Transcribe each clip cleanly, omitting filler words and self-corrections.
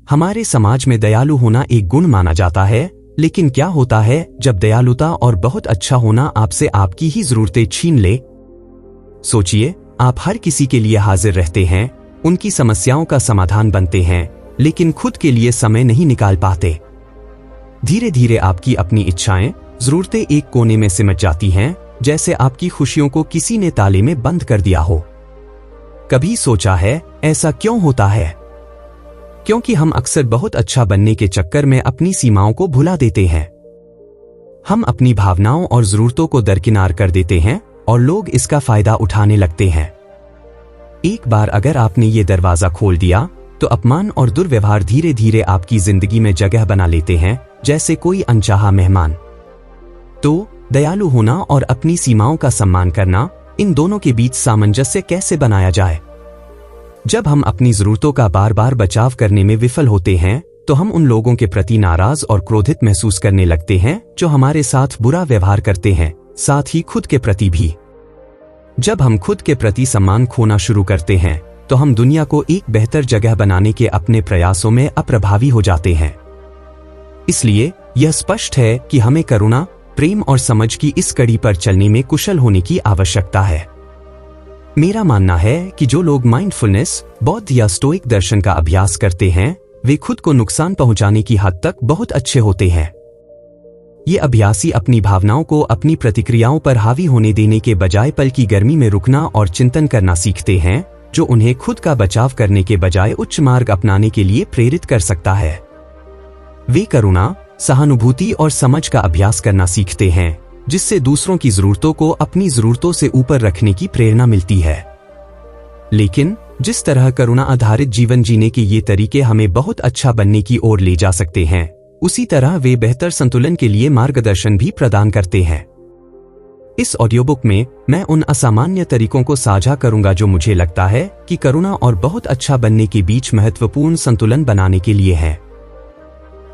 हमारे समाज में दयालु होना एक गुण माना जाता है, लेकिन क्या होता है जब दयालुता और बहुत अच्छा होना आपसे आपकी ही जरूरतें छीन ले? सोचिए, आप हर किसी के लिए हाजिर रहते हैं, उनकी समस्याओं का समाधान बनते हैं, लेकिन खुद के लिए समय नहीं निकाल पाते। धीरे धीरे आपकी अपनी इच्छाएं, जरूरतें एक कोने में सिमट जाती हैं, जैसे आपकी खुशियों को किसी ने ताले में बंद कर दिया हो। कभी सोचा है ऐसा क्यों होता है? क्योंकि हम अक्सर बहुत अच्छा बनने के चक्कर में अपनी सीमाओं को भुला देते हैं। हम अपनी भावनाओं और जरूरतों को दरकिनार कर देते हैं और लोग इसका फायदा उठाने लगते हैं। एक बार अगर आपने ये दरवाजा खोल दिया तो अपमान और दुर्व्यवहार धीरे धीरे आपकी जिंदगी में जगह बना लेते हैं, जैसे कोई अनचाहा मेहमान। तो दयालु होना और अपनी सीमाओं का सम्मान करना, इन दोनों के बीच सामंजस्य कैसे बनाया जाए? जब हम अपनी जरूरतों का बार बार बचाव करने में विफल होते हैं तो हम उन लोगों के प्रति नाराज और क्रोधित महसूस करने लगते हैं जो हमारे साथ बुरा व्यवहार करते हैं, साथ ही खुद के प्रति भी। जब हम खुद के प्रति सम्मान खोना शुरू करते हैं तो हम दुनिया को एक बेहतर जगह बनाने के अपने प्रयासों में अप्रभावी हो जाते हैं। इसलिए यह स्पष्ट है कि हमें करुणा, प्रेम और समझ की इस कड़ी पर चलने में कुशल होने की आवश्यकता है। मेरा मानना है कि जो लोग माइंडफुलनेस, बौद्ध या स्टोइक दर्शन का अभ्यास करते हैं, वे खुद को नुकसान पहुंचाने की हद तक बहुत अच्छे होते हैं। ये अभ्यासी अपनी भावनाओं को अपनी प्रतिक्रियाओं पर हावी होने देने के बजाय पल की गर्मी में रुकना और चिंतन करना सीखते हैं, जो उन्हें खुद का बचाव करने के बजाय उच्च मार्ग अपनाने के लिए प्रेरित कर सकता है। वे करुणा, सहानुभूति और समझ का अभ्यास करना सीखते हैं, जिससे दूसरों की जरूरतों को अपनी जरूरतों से ऊपर रखने की प्रेरणा मिलती है। लेकिन जिस तरह करुणा आधारित जीवन जीने के ये तरीके हमें बहुत अच्छा बनने की ओर ले जा सकते हैं, उसी तरह वे बेहतर संतुलन के लिए मार्गदर्शन भी प्रदान करते हैं। इस ऑडियोबुक में मैं उन असामान्य तरीकों को साझा करूंगा जो मुझे लगता है कि करुणा और बहुत अच्छा बनने के बीच महत्वपूर्ण संतुलन बनाने के लिए है।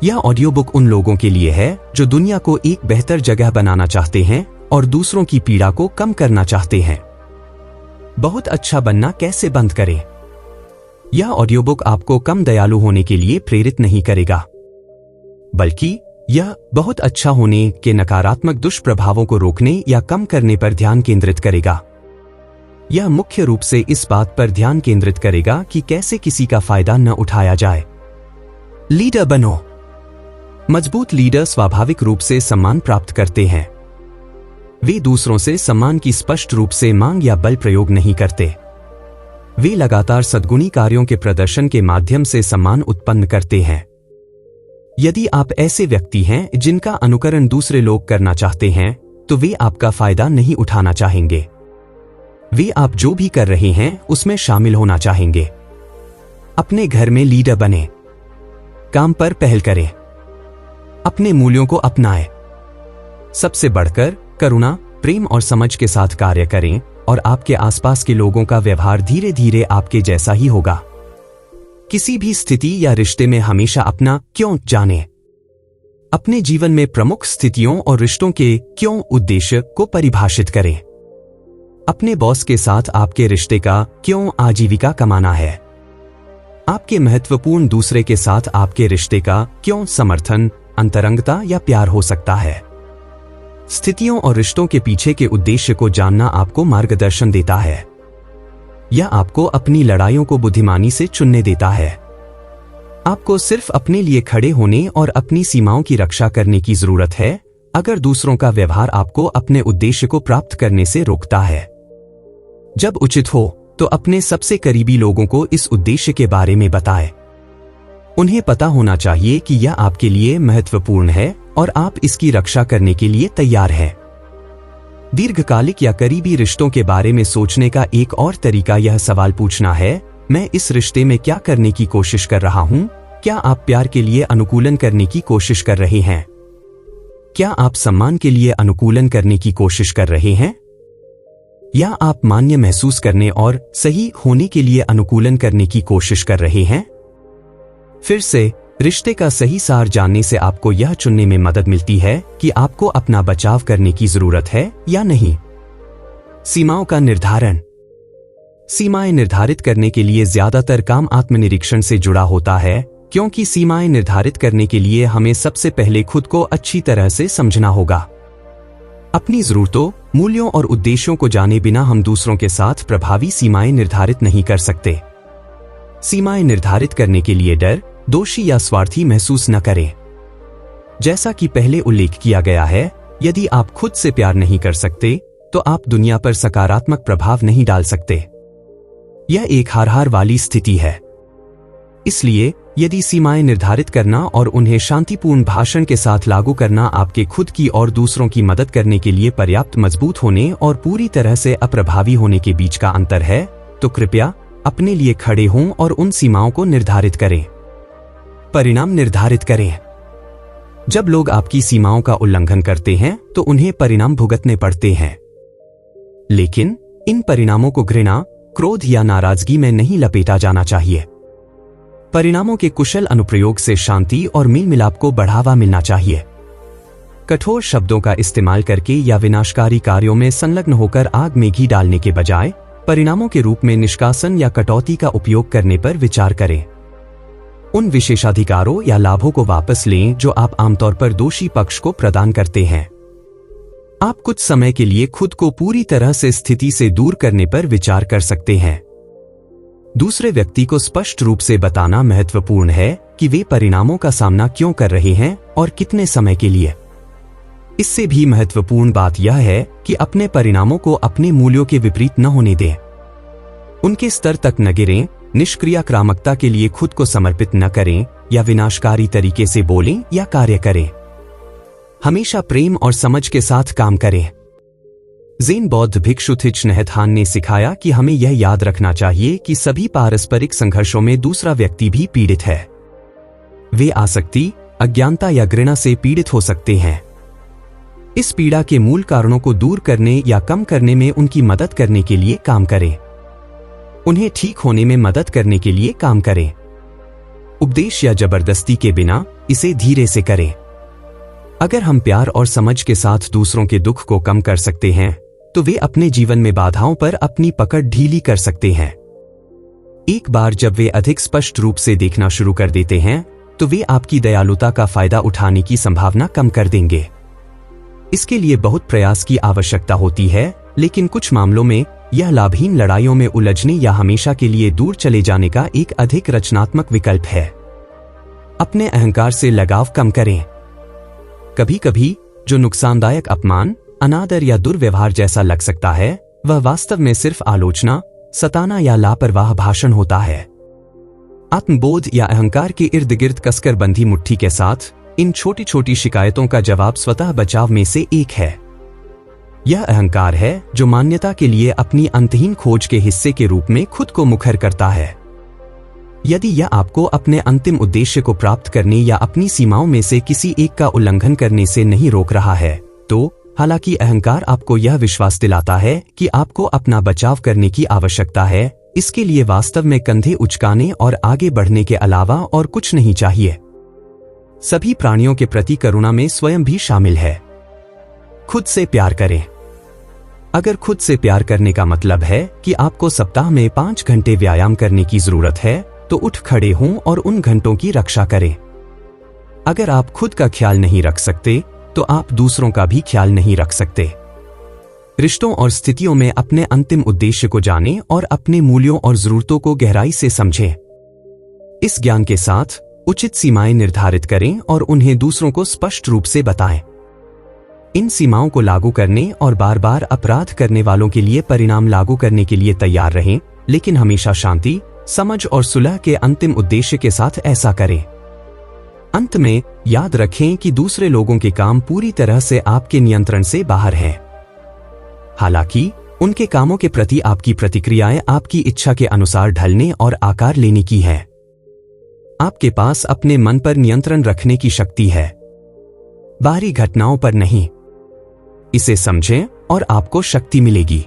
यह ऑडियोबुक उन लोगों के लिए है जो दुनिया को एक बेहतर जगह बनाना चाहते हैं और दूसरों की पीड़ा को कम करना चाहते हैं। बहुत अच्छा बनना कैसे बंद करें? यह ऑडियोबुक आपको कम दयालु होने के लिए प्रेरित नहीं करेगा, बल्कि यह बहुत अच्छा होने के नकारात्मक दुष्प्रभावों को रोकने या कम करने पर ध्यान केंद्रित करेगा। यह मुख्य रूप से इस बात पर ध्यान केंद्रित करेगा कि कैसे किसी का फायदा न उठाया जाए। लीडर बनो। मजबूत लीडर स्वाभाविक रूप से सम्मान प्राप्त करते हैं। वे दूसरों से सम्मान की स्पष्ट रूप से मांग या बल प्रयोग नहीं करते। वे लगातार सद्गुणी कार्यों के प्रदर्शन के माध्यम से सम्मान उत्पन्न करते हैं। यदि आप ऐसे व्यक्ति हैं जिनका अनुकरण दूसरे लोग करना चाहते हैं, तो वे आपका फायदा नहीं उठाना चाहेंगे। वे आप जो भी कर रहे हैं उसमें शामिल होना चाहेंगे। अपने घर में लीडर बने। काम पर पहल करें। अपने मूल्यों को अपनाएं। सबसे बढ़कर करुणा, प्रेम और समझ के साथ कार्य करें और आपके आसपास के लोगों का व्यवहार धीरे धीरे आपके जैसा ही होगा। किसी भी स्थिति या रिश्ते में हमेशा अपना क्यों जानें। अपने जीवन में प्रमुख स्थितियों और रिश्तों के क्यों उद्देश्य को परिभाषित करें। अपने बॉस के साथ आपके रिश्ते का क्यों आजीविका कमाना है। आपके महत्वपूर्ण दूसरे के साथ आपके रिश्ते का क्यों समर्थन, अंतरंगता या प्यार हो सकता है। स्थितियों और रिश्तों के पीछे के उद्देश्य को जानना आपको मार्गदर्शन देता है। यह आपको अपनी लड़ाइयों को बुद्धिमानी से चुनने देता है। आपको सिर्फ अपने लिए खड़े होने और अपनी सीमाओं की रक्षा करने की जरूरत है अगर दूसरों का व्यवहार आपको अपने उद्देश्य को प्राप्त करने से रोकता है। जब उचित हो तो अपने सबसे करीबी लोगों को इस उद्देश्य के बारे में बताएं। उन्हें पता होना चाहिए कि यह आपके लिए महत्वपूर्ण है और आप इसकी रक्षा करने के लिए तैयार हैं। दीर्घकालिक या करीबी रिश्तों के बारे में सोचने का एक और तरीका यह सवाल पूछना है, मैं इस रिश्ते में क्या करने की कोशिश कर रहा हूं? क्या आप प्यार के लिए अनुकूलन करने की कोशिश कर रहे हैं? क्या आप सम्मान के लिए अनुकूलन करने की कोशिश कर रहे हैं? या आप मान्य महसूस करने और सही होने के लिए अनुकूलन करने की कोशिश कर रहे हैं? फिर से, रिश्ते का सही सार जानने से आपको यह चुनने में मदद मिलती है कि आपको अपना बचाव करने की जरूरत है या नहीं। सीमाओं का निर्धारण। सीमाएं निर्धारित करने के लिए ज्यादातर काम आत्मनिरीक्षण से जुड़ा होता है क्योंकि सीमाएं निर्धारित करने के लिए हमें सबसे पहले खुद को अच्छी तरह से समझना होगा। अपनी जरूरतों, मूल्यों और उद्देश्यों को जाने बिना हम दूसरों के साथ प्रभावी सीमाएं निर्धारित नहीं कर सकते। सीमाएं निर्धारित करने के लिए डर, दोषी या स्वार्थी महसूस न करें। जैसा कि पहले उल्लेख किया गया है, यदि आप खुद से प्यार नहीं कर सकते तो आप दुनिया पर सकारात्मक प्रभाव नहीं डाल सकते। यह एक हार-हार वाली स्थिति है। इसलिए यदि सीमाएं निर्धारित करना और उन्हें शांतिपूर्ण भाषण के साथ लागू करना आपके खुद की और दूसरों की मदद करने के लिए पर्याप्त मजबूत होने और पूरी तरह से अप्रभावी होने के बीच का अंतर है, तो कृपया अपने लिए खड़े हों और उन सीमाओं को निर्धारित करें। परिणाम निर्धारित करें। जब लोग आपकी सीमाओं का उल्लंघन करते हैं तो उन्हें परिणाम भुगतने पड़ते हैं, लेकिन इन परिणामों को घृणा, क्रोध या नाराजगी में नहीं लपेटा जाना चाहिए। परिणामों के कुशल अनुप्रयोग से शांति और मेल मिलाप को बढ़ावा मिलना चाहिए। कठोर शब्दों का इस्तेमाल करके या विनाशकारी कार्यों में संलग्न होकर आग में घी डालने के बजाय परिणामों के रूप में निष्कासन या कटौती का उपयोग करने पर विचार करें। उन विशेषाधिकारों या लाभों को वापस लें जो आप आमतौर पर दोषी पक्ष को प्रदान करते हैं। आप कुछ समय के लिए खुद को पूरी तरह से स्थिति से दूर करने पर विचार कर सकते हैं। दूसरे व्यक्ति को स्पष्ट रूप से बताना महत्वपूर्ण है कि वे परिणामों का सामना क्यों कर रहे हैं और कितने समय के लिए। इससे भी महत्वपूर्ण बात यह है कि अपने परिणामों को अपने मूल्यों के विपरीत न होने दें। उनके स्तर तक न गिरें, निष्क्रियाक्रामकता के लिए खुद को समर्पित न करें या विनाशकारी तरीके से बोलें या कार्य करें। हमेशा प्रेम और समझ के साथ काम करें। ज़ेन बौद्ध भिक्षु थिच नैत हान ने सिखाया कि हमें यह याद रखना चाहिए कि सभी पारस्परिक संघर्षों में दूसरा व्यक्ति भी पीड़ित है। वे आसक्ति, अज्ञानता या घृणा से पीड़ित हो सकते हैं। इस पीड़ा के मूल कारणों को दूर करने या कम करने में उनकी मदद करने के लिए काम करें। उन्हें ठीक होने में मदद करने के लिए काम करें। उपदेश या जबरदस्ती के बिना इसे धीरे से करें। अगर हम प्यार और समझ के साथ दूसरों के दुख को कम कर सकते हैं तो वे अपने जीवन में बाधाओं पर अपनी पकड़ ढीली कर सकते हैं। एक बार जब वे अधिक स्पष्ट रूप से देखना शुरू कर देते हैं तो वे आपकी दयालुता का फायदा उठाने की संभावना कम कर देंगे। इसके लिए बहुत प्रयास की आवश्यकता होती है, लेकिन कुछ मामलों में यह लाभहीन लड़ाइयों में उलझने या हमेशा के लिए दूर चले जाने का एक अधिक रचनात्मक विकल्प है। अपने अहंकार से लगाव कम करें। कभी कभी जो नुकसानदायक अपमान, अनादर या दुर्व्यवहार जैसा लग सकता है, वह वास्तव में सिर्फ आलोचना, सताना या लापरवाह भाषण होता है। आत्मबोध या अहंकार के इर्द गिर्द कसकर बंधी मुट्ठी के साथ इन छोटी छोटी शिकायतों का जवाब स्वतः बचाव में से एक है। यह अहंकार है जो मान्यता के लिए अपनी अंतहीन खोज के हिस्से के रूप में खुद को मुखर करता है। यदि यह आपको अपने अंतिम उद्देश्य को प्राप्त करने या अपनी सीमाओं में से किसी एक का उल्लंघन करने से नहीं रोक रहा है, तो हालांकि अहंकार आपको यह विश्वास दिलाता है कि आपको अपना बचाव करने की आवश्यकता है, इसके लिए वास्तव में कंधे उचकाने और आगे बढ़ने के अलावा और कुछ नहीं चाहिए। सभी प्राणियों के प्रति करुणा में स्वयं भी शामिल है। खुद से प्यार करें। अगर खुद से प्यार करने का मतलब है कि आपको सप्ताह में 5 घंटे व्यायाम करने की जरूरत है, तो उठ खड़े हों और उन घंटों की रक्षा करें। अगर आप खुद का ख्याल नहीं रख सकते, तो आप दूसरों का भी ख्याल नहीं रख सकते। रिश्तों और स्थितियों में अपने अंतिम उद्देश्य को जानें और अपने मूल्यों और जरूरतों को गहराई से समझें। इस ज्ञान के साथ उचित सीमाएं निर्धारित करें और उन्हें दूसरों को स्पष्ट रूप से बताएं। इन सीमाओं को लागू करने और बार बार अपराध करने वालों के लिए परिणाम लागू करने के लिए तैयार रहें, लेकिन हमेशा शांति, समझ और सुलह के अंतिम उद्देश्य के साथ ऐसा करें। अंत में याद रखें कि दूसरे लोगों के काम पूरी तरह से आपके नियंत्रण से बाहर हैं। हालांकि उनके कामों के प्रति आपकी प्रतिक्रियाएं आपकी इच्छा के अनुसार ढलने और आकार लेने की है। आपके पास अपने मन पर नियंत्रण रखने की शक्ति है, बाहरी घटनाओं पर नहीं। इसे समझें और आपको शक्ति मिलेगी।